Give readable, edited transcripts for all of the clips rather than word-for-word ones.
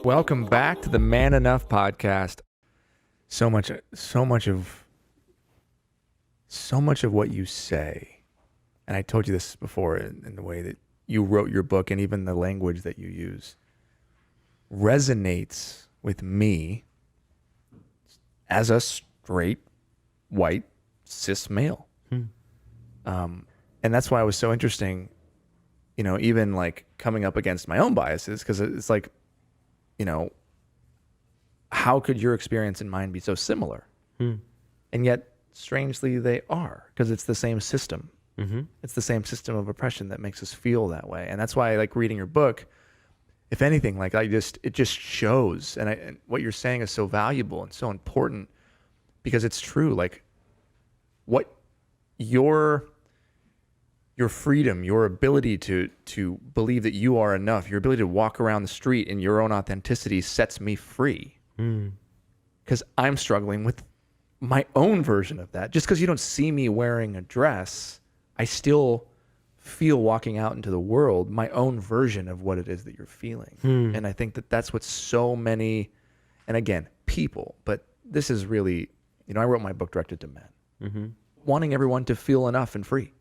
Welcome back to the Man Enough podcast. So much of what you say, and I told you this before in the way that you wrote your book and even the language that you use, resonates with me as a straight, white, cis male. And that's why it was so interesting, even like coming up against my own biases, because it's like, how could your experience and mine be so similar? And yet, strangely, they are, because it's the same system. It's the same system of oppression that makes us feel that way. And that's why I like reading your book. If anything, like it just shows, and what you're saying is so valuable and so important, because it's true. Like what your freedom, your ability to believe that you are enough, your ability to walk around the street in your own authenticity sets me free. Because I'm struggling with my own version of that. Just because you don't see me wearing a dress, I still feel walking out into the world my own version of what it is that you're feeling. And I think that that's what so many, and again, people, but this is really, I wrote my book directed to men, wanting everyone to feel enough and free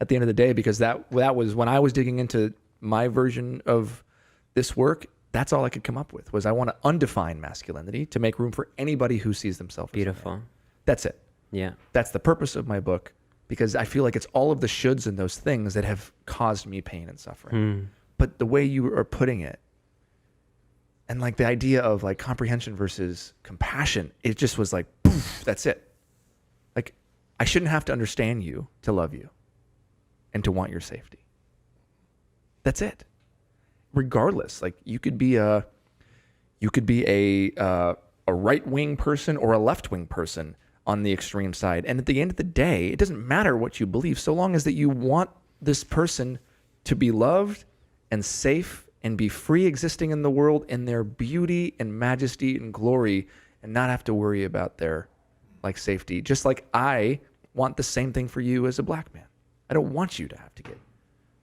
at the end of the day, because that was when I was digging into my version of this work. That's all I could come up with, was I want to undefine masculinity to make room for anybody who sees themselves. Beautiful. As a man. That's it. Yeah. That's the purpose of my book, because I feel like it's all of the shoulds and those things that have caused me pain and suffering. But the way you are putting it, and like the idea of like comprehension versus compassion, it just was like, poof, that's it. Like, I shouldn't have to understand you to love you and to want your safety. That's it. Regardless, like you could be a right-wing person or a left-wing person on the extreme side. And at the end of the day, it doesn't matter what you believe, so long as that you want this person to be loved and safe and be free existing in the world in their beauty and majesty and glory, and not have to worry about their like safety. Just like I want the same thing for you as a black man. I don't want you to have to get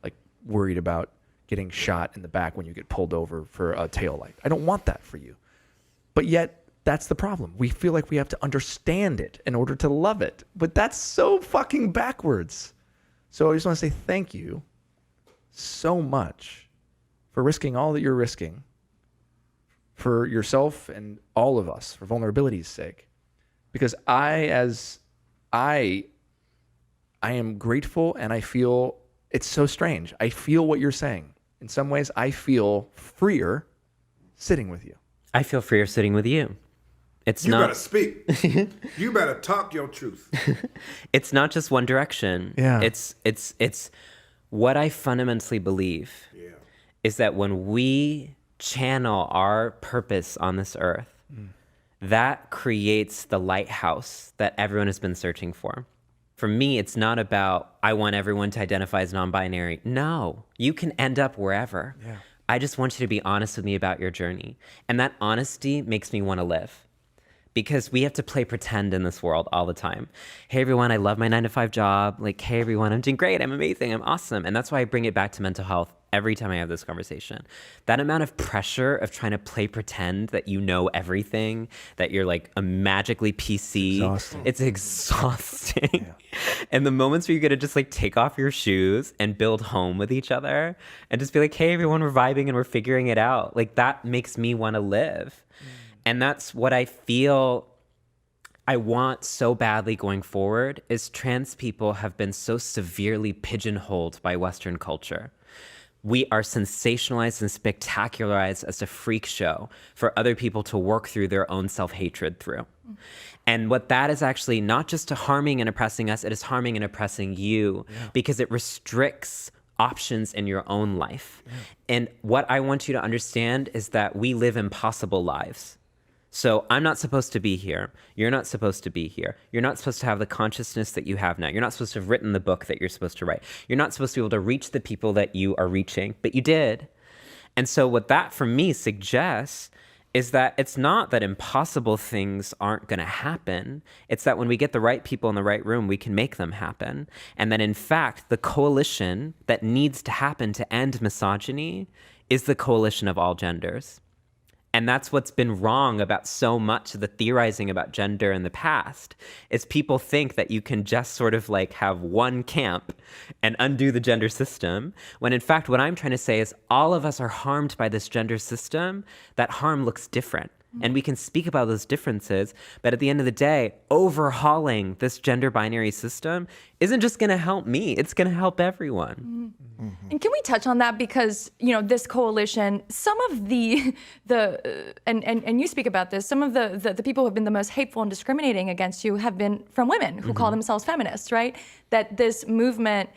like worried about getting shot in the back when you get pulled over for a taillight. I don't want that for you. But yet, that's the problem. We feel like we have to understand it in order to love it. But that's so fucking backwards. So I just want to say thank you so much for risking all that you're risking for yourself and all of us, for vulnerability's sake. Because I am grateful, and I feel it's so strange. I feel what you're saying. In some ways, I feel freer sitting with you. I feel freer sitting with you. You better speak. You better talk your truth. It's not just one direction. Yeah. It's what I fundamentally believe is that when we channel our purpose on this earth, that creates the lighthouse that everyone has been searching for. For me, it's not about, I want everyone to identify as non-binary. No, you can end up wherever. Yeah. I just want you to be honest with me about your journey. And that honesty makes me want to live. Because we have to play pretend in this world all the time. Hey, everyone, I love my 9-to-5 job. Like, hey, everyone, I'm doing great. I'm amazing. I'm awesome. And that's why I bring it back to mental health every time I have this conversation. That amount of pressure of trying to play pretend that you know everything, that you're like a magically PC. It's exhausting. Yeah. And the moments where you get to just like take off your shoes and build home with each other and just be like, hey, everyone, we're vibing and we're figuring it out. Like that makes me want to live. And that's what I feel I want so badly going forward is trans people have been so severely pigeonholed by Western culture. We are sensationalized and spectacularized as a freak show for other people to work through their own self-hatred through. And what that is actually not just harming and oppressing us, it is harming and oppressing you because it restricts options in your own life. And what I want you to understand is that we live impossible lives. So I'm not supposed to be here. You're not supposed to be here. You're not supposed to have the consciousness that you have now. You're not supposed to have written the book that you're supposed to write. You're not supposed to be able to reach the people that you are reaching, but you did. And so what that for me suggests is that it's not that impossible things aren't going to happen. It's that when we get the right people in the right room, we can make them happen. And that in fact, the coalition that needs to happen to end misogyny is the coalition of all genders. And that's what's been wrong about so much of the theorizing about gender in the past, is people think that you can just sort of like have one camp and undo the gender system, when in fact what I'm trying to say is all of us are harmed by this gender system. That harm looks different. And we can speak about those differences, but at the end of the day, overhauling this gender binary system isn't just going to help me, it's going to help everyone. And can we touch on that? Because, this coalition, some of and you speak about this, some of the people who have been the most hateful and discriminating against you have been from women who call themselves feminists, right? That this movement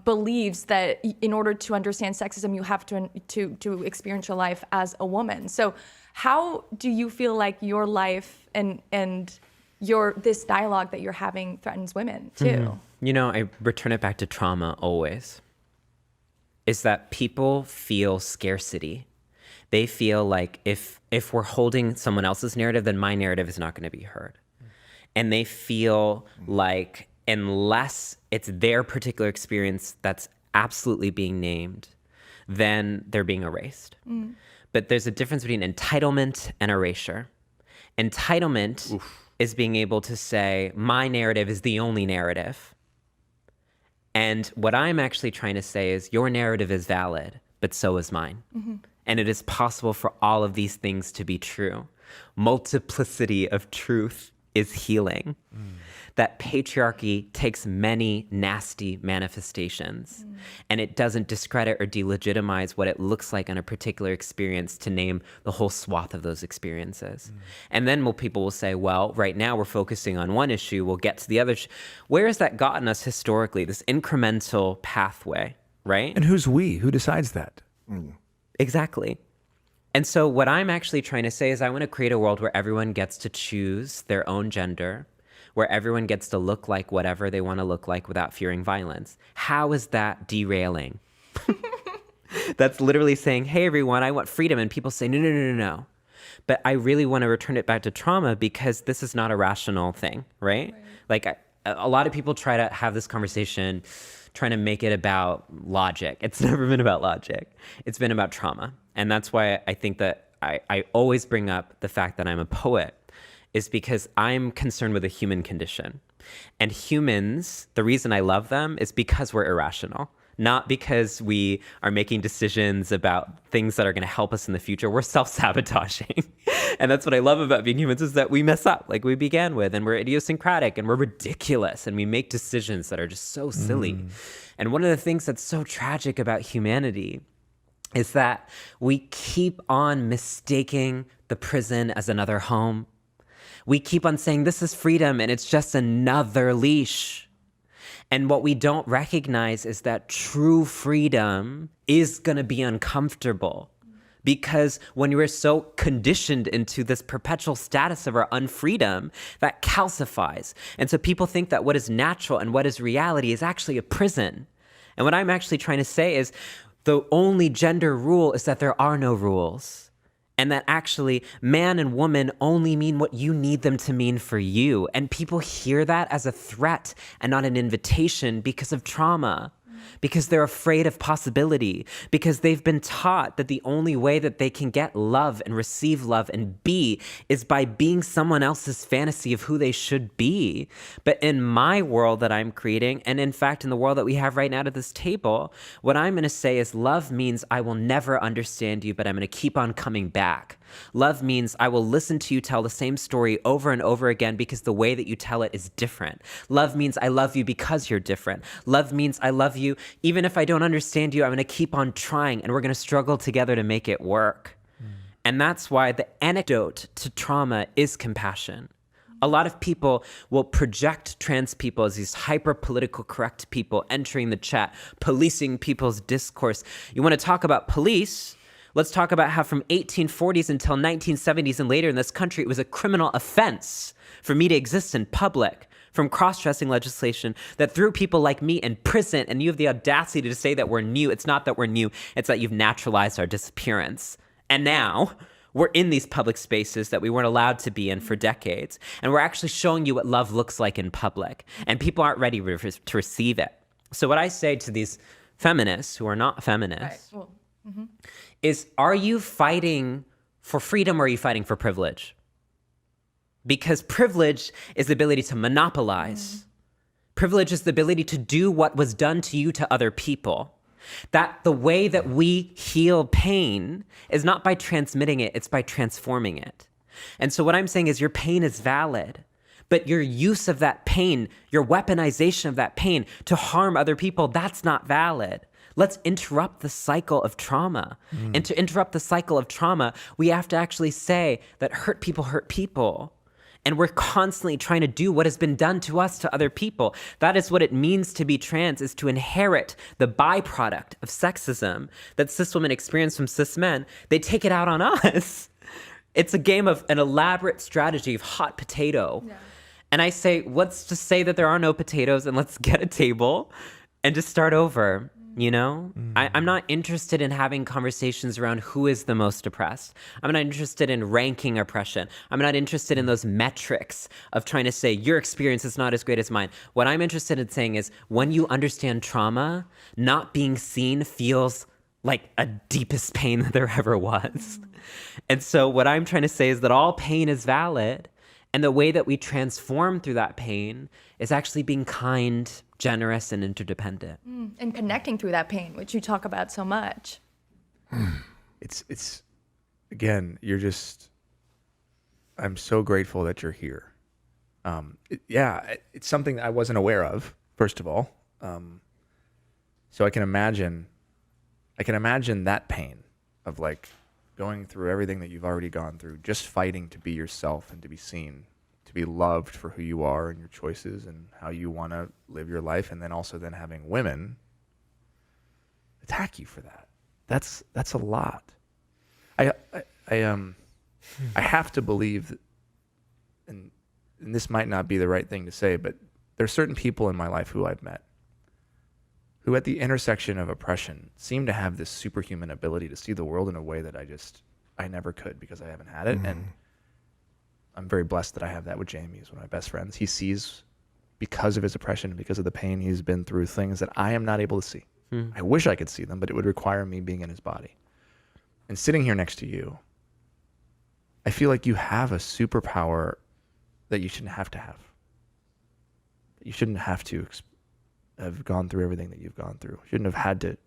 believes that in order to understand sexism, you have to experience your life as a woman. So how do you feel like your life and this dialogue that you're having threatens women too? I return it back to trauma always, is that people feel scarcity. They feel like if we're holding someone else's narrative, then my narrative is not going to be heard. And they feel like unless it's their particular experience that's absolutely being named, then they're being erased. But there's a difference between entitlement and erasure. Entitlement is being able to say, my narrative is the only narrative. And what I'm actually trying to say is, your narrative is valid, but so is mine. And it is possible for all of these things to be true. Multiplicity of truth is healing. That patriarchy takes many nasty manifestations, and it doesn't discredit or delegitimize what it looks like on a particular experience to name the whole swath of those experiences. And then people will say, well, right now we're focusing on one issue, we'll get to the other. Where has that gotten us historically, this incremental pathway, right? And who's we? Who decides that? Exactly. And so what I'm actually trying to say is I want to create a world where everyone gets to choose their own gender, where everyone gets to look like whatever they want to look like without fearing violence. How is that derailing? That's literally saying, hey, everyone, I want freedom. And people say, no. But I really want to return it back to trauma, because this is not a rational thing, right? Like a lot of people try to have this conversation trying to make it about logic. It's never been about logic. It's been about trauma. And that's why I think that I always bring up the fact that I'm a poet, is because I'm concerned with the human condition. And humans, the reason I love them is because we're irrational, not because we are making decisions about things that are going to help us in the future. We're self-sabotaging. And that's what I love about being humans, is that we mess up like we began with, and we're idiosyncratic and we're ridiculous, and we make decisions that are just so silly. And one of the things that's so tragic about humanity is that we keep on mistaking the prison as another home. We keep on saying this is freedom and it's just another leash. And what we don't recognize is that true freedom is going to be uncomfortable, because when you're so conditioned into this perpetual status of our unfreedom, that calcifies. And so people think that what is natural and what is reality is actually a prison. And what I'm actually trying to say is the only gender rule is that there are no rules. And that actually man and woman only mean what you need them to mean for you. And people hear that as a threat and not an invitation because of trauma, because they're afraid of possibility, because they've been taught that the only way that they can get love and receive love and be is by being someone else's fantasy of who they should be. But in my world that I'm creating, and in fact in the world that we have right now at this table, what I'm going to say is love means I will never understand you, but I'm going to keep on coming back. Love means I will listen to you tell the same story over and over again because the way that you tell it is different. Love means I love you because you're different. Love means I love you even if I don't understand you. I'm going to keep on trying, and we're going to struggle together to make it work. And that's why the antidote to trauma is compassion. A lot of people will project trans people as these hyper-political correct people entering the chat, policing people's discourse. You want to talk about police? Let's talk about how from 1840s until 1970s and later in this country, it was a criminal offense for me to exist in public, from cross-dressing legislation that threw people like me in prison. And you have the audacity to say that we're new. It's not that we're new. It's that you've naturalized our disappearance. And now we're in these public spaces that we weren't allowed to be in for decades. And we're actually showing you what love looks like in public. And people aren't ready to receive it. So what I say to these feminists who are not feminists, is, are you fighting for freedom or are you fighting for privilege? Because privilege is the ability to monopolize. Privilege is the ability to do what was done to you to other people. That the way that we heal pain is not by transmitting it, it's by transforming it. And so what I'm saying is your pain is valid, but your use of that pain, your weaponization of that pain to harm other people, that's not valid. Let's interrupt the cycle of trauma. And to interrupt the cycle of trauma, we have to actually say that hurt people hurt people. And we're constantly trying to do what has been done to us to other people. That is what it means to be trans, is to inherit the byproduct of sexism that cis women experience from cis men. They take it out on us. It's a game of an elaborate strategy of hot potato. Yeah. And I say, let's just say that there are no potatoes and let's get a table and just start over. You know, I'm not interested in having conversations around who is the most oppressed. I'm not interested in ranking oppression. I'm not interested in those metrics of trying to say your experience is not as great as mine. What I'm interested in saying is when you understand trauma, not being seen feels like a deepest pain that there ever was. And so what I'm trying to say is that all pain is valid. And the way that we transform through that pain is actually being kind, generous, and interdependent. And connecting through that pain, which you talk about so much. It's again, I'm so grateful that you're here. It's something that I wasn't aware of, first of all. So I can imagine that pain of like going through everything that you've already gone through, just fighting to be yourself and to be seen, to be loved for who you are and your choices and how you want to live your life, and then also then having women attack you for that. That's a lot. I have to believe that, and this might not be the right thing to say, but there are certain people in my life who I've met who at the intersection of oppression seem to have this superhuman ability to see the world in a way that I never could because I haven't had it. And I'm very blessed that I have that with Jamie. He's one of my best friends. He sees, because of his oppression, because of the pain he's been through, things that I am not able to see. I wish I could see them, but it would require me being in his body. And sitting here next to you, I feel like you have a superpower that you shouldn't have to have. You shouldn't have to have gone through everything that you've gone through. You shouldn't have had to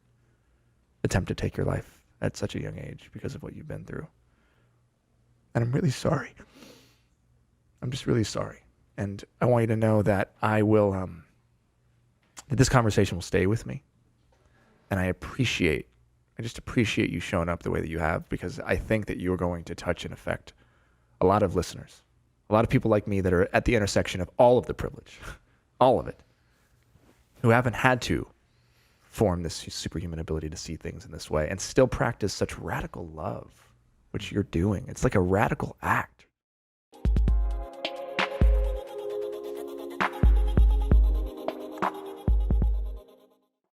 attempt to take your life at such a young age because of what you've been through. And I'm really sorry. I'm just really sorry. And I want you to know that I will, that this conversation will stay with me. And I just appreciate you showing up the way that you have, because I think that you're going to touch and affect a lot of listeners, a lot of people like me that are at the intersection of all of the privilege, all of it, who haven't had to form this superhuman ability to see things in this way and still practice such radical love, which you're doing. It's like a radical act,